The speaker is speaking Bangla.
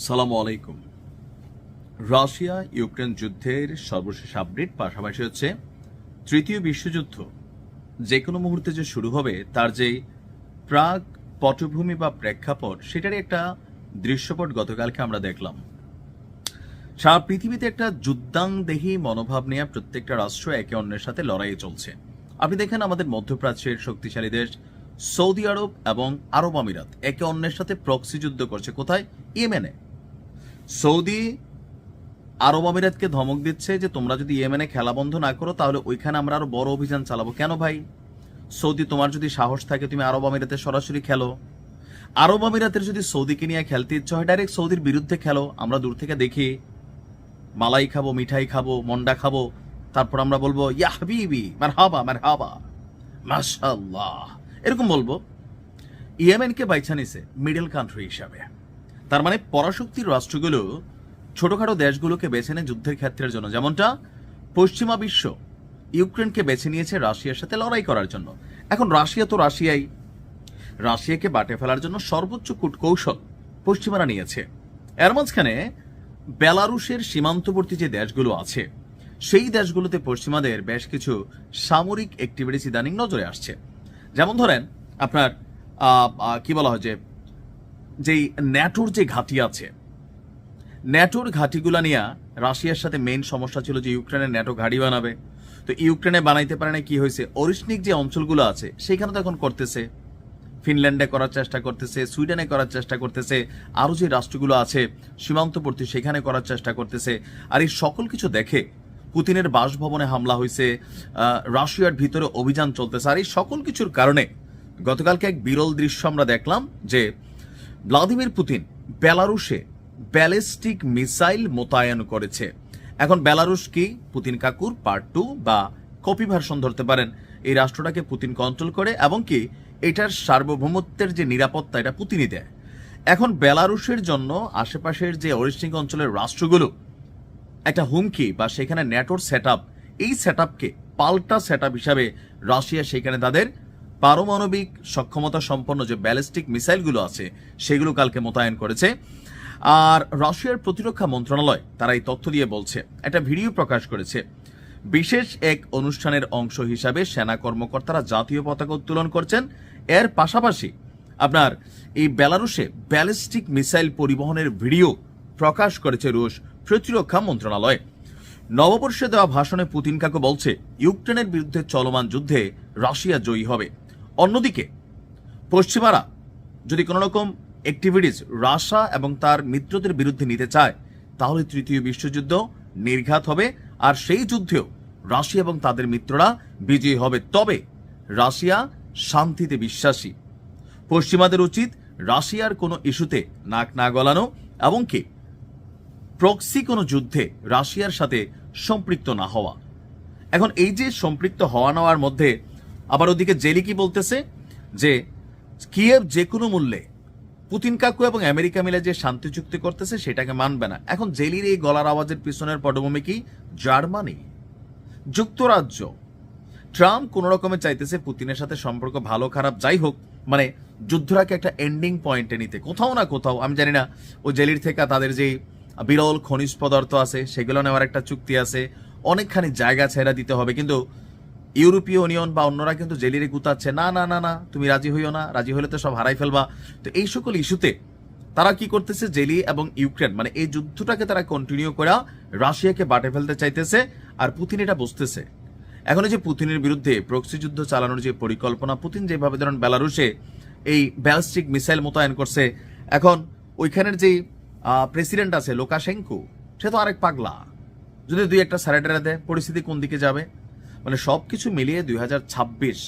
সালামু আলাইকুম। রাশিয়া ইউক্রেন যুদ্ধের সর্বশেষ আপডেট, পাশাপাশি হচ্ছে তৃতীয় বিশ্বযুদ্ধ যে কোনো মুহূর্তে যে শুরু হবে তার যে প্রাক পটভূমি বা প্রেক্ষাপট, সেটারই একটা দৃশ্যপট গতকালকে আমরা দেখলাম। সারা পৃথিবীতে একটা যুদ্ধাংদেহী মনোভাব নিয়ে প্রত্যেকটা রাষ্ট্র একে অন্যের সাথে লড়াইয়ে চলছে। আপনি দেখেন আমাদের মধ্যপ্রাচ্যের শক্তিশালী দেশ সৌদি আরব এবং আরব আমিরাত একে অন্যের সাথে প্রক্সি যুদ্ধ করছে। কোথায়? ইয়েমেনে। সৌদি আরব আমিরাতকে ধমক দিচ্ছে যে তোমরা যদি ইয়েমেনে খেলা বন্ধ না করো তাহলে ওইখানে আমরা আরো বড় অভিযান চালাবো। কেন ভাই? সৌদি, তোমার যদি সাহস থাকে তুমি আরব আমিরাতে সরাসরি খেলো। আরব আমিরাতের যদি সৌদিকে নিয়ে খেলতে ইচ্ছা হয় ডাইরেক্ট সৌদির বিরুদ্ধে খেলো। আমরা দূর থেকে দেখি, মালাই খাবো, মিঠাই খাবো, মন্ডা খাবো, তারপর আমরা বলবো ইয়া হাবিবি মারহাবা মারহাবা মাশাআল্লাহ, এরকম বলবো। ইয়েমেনকে বাইছা নিছে মিডল কান্ট্রি হিসাবে। তার মানে পরাশক্তির রাষ্ট্রগুলো ছোটখাটো দেশগুলোকে বেছে নেয় যুদ্ধের ক্ষেত্রের জন্য, যেমনটা পশ্চিমা বিশ্ব ইউক্রেনকে বেছে নিয়েছে রাশিয়ার সাথে লড়াই করার জন্য। এখন রাশিয়া তো রাশিয়াই, রাশিয়াকে বাটে ফেলার জন্য সর্বোচ্চ কূটকৌশল পশ্চিমারা নিয়েছে। এর মাঝখানে বেলারুশের সীমান্তবর্তী যে দেশগুলো আছে সেই দেশগুলোতে পশ্চিমাদের বেশ কিছু সামরিক অ্যাক্টিভিটিস ইদানিং নজরে আসছে। যেমন ধরেন আপনার কি বলা হয়, যেই ন্যাটোর যে ঘাঁটি আছে, ন্যাটোর ঘাঁটিগুলা নিয়ে রাশিয়ার সাথে মেইন সমস্যা ছিল যে ইউক্রেনের ন্যাটো ঘাঁটি বানাবে। তো ইউক্রেনে বানাইতে পারে না, কি হয়েছে, অরিশনিক যে অঞ্চলগুলো আছে সেখানে তো এখন করতেছে, ফিনল্যান্ডে করার চেষ্টা করতেছে, সুইডেনে করার চেষ্টা করতেছে, আরো যে রাষ্ট্রগুলো আছে সীমান্তবর্তী সেখানে করার চেষ্টা করতেছে। আর এই সকল কিছু দেখে পুতিনের বাসভবনে হামলা হয়েছে, রাশিয়ার ভিতরে অভিযান চলতেছে। আর এই সকল কিছুর কারণে গতকালকে এক বিরল দৃশ্য আমরা দেখলাম যে ভ্লাদিমির পুতিন বেলারুশে ব্যালিস্টিক মিসাইল মোতায়েন করেছে। এখন বেলারুশ কি? পুতিন কাকুর পার্ট 2 বা কপি ভার্সন ধরতে পারেন। এই রাষ্ট্রটাকে পুতিন কন্ট্রোল করে এবং কি এটার সার্বভৌমত্বের যে নিরাপত্তা এটা পুতিনই দেয়। এখন বেলারুশের জন্য আশেপাশের যে অরিশনিক অঞ্চলের রাষ্ট্রগুলো একটা হুমকি, বা সেখানে ন্যাটোর সেটআপ, এই সেটআপকে পাল্টা সেটআপ হিসাবে রাশিয়া সেখানে তাদের পারমাণবিক সক্ষমতা সম্পন্ন যে ব্যালিস্টিক মিসাইলগুলো আছে সেগুলো কালকে মোতায়েন করেছে। আর রাশিয়ার প্রতিরক্ষা মন্ত্রণালয় তারা এই তথ্য দিয়ে বলছে, একটা ভিডিও প্রকাশ করেছে। বিশেষ এক অনুষ্ঠানের অংশ হিসাবে সেনা কর্মকর্তারা জাতীয় পতাকা উত্তোলন করছেন। এর পাশাপাশি আপনার এই বেলারুশে ব্যালিস্টিক মিসাইল পরিবহনের ভিডিও প্রকাশ করেছে রুশ প্রতিরক্ষা মন্ত্রণালয়। নববর্ষে দেওয়া ভাষণে পুতিন কাকু বলছে ইউক্রেনের বিরুদ্ধে চলমান যুদ্ধে রাশিয়া জয়ী হবে। অন্যদিকে পশ্চিমারা যদি কোনো রকম অ্যাক্টিভিটিস রাশিয়া এবং তার মিত্রদের বিরুদ্ধে নিতে চায় তাহলে তৃতীয় বিশ্বযুদ্ধ নির্ঘাত হবে। আর সেই যুদ্ধেও রাশিয়া এবং তাদের মিত্ররা বিজয়ী হবে। তবে রাশিয়া শান্তিতে বিশ্বাসী। পশ্চিমাদের উচিত রাশিয়ার কোনো ইস্যুতে নাক না গলানো এবং কি প্রক্সি কোনো যুদ্ধে রাশিয়ার সাথে সম্পৃক্ত না হওয়া। এখন এই যে সম্পৃক্ত হওয়া নেওয়ার মধ্যে আবার ওদিকে জেলিকি বলতেছে যে কিয়েভ যে কোনো মূল্যে পুতিন কাকু এবং আমেরিকা মিলে যে শান্তি চুক্তি করতেছে সেটাকে মানবে না। এখন জেলির এই গলার আওয়াজের পিছনের পটভূমি কি? জার্মানি, যুক্তরাজ্য। ট্রাম্প কোন রকমে চাইতেছে পুতিনের সাথে সম্পর্ক ভালো খারাপ যাই হোক, মানে যুদ্ধটাকে একটা এন্ডিং পয়েন্টে নিতে। কোথাও না কোথাও আমি জানি না ওই জেলির থেকে তাদের যে বিরল খনিজ পদার্থ আছে সেগুলো নেওয়ার একটা চুক্তি আছে, অনেকখানি জায়গা ছেড়া দিতে হবে। কিন্তু ইউরোপীয় ইউনিয়ন বা অন্যরা কিন্তু জেলিরে গুতাচ্ছে, না না না না তুমি রাজি হইও না, রাজি হলে তো সব হারাই ফেলবা। তো এই সকল ইস্যুতে তারা কি করতেছে, জেলি এবং ইউক্রেন মানে এই যুদ্ধটাকে তারা কন্টিনিউ করা রাশিয়াকে বাটে ফেলতে চাইতেছে। আর পুতিন এটা বুঝতেছে। এখন এই যে পুতিনের বিরুদ্ধে প্রক্সি যুদ্ধ চালানোর যে পরিকল্পনা, পুতিন যেভাবে ধরেন বেলারুশে এই ব্যালিস্টিক মিসাইল মোতায়েন করছে, এখন ওইখানের যে প্রেসিডেন্ট আছে লুকাশেঙ্কো, সে তো আরেক পাগলা। যদি দুই একটা স্যারেটারে দেয় পরিস্থিতি কোন দিকে যাবে? মানে সবকিছু মিলিয়ে 2026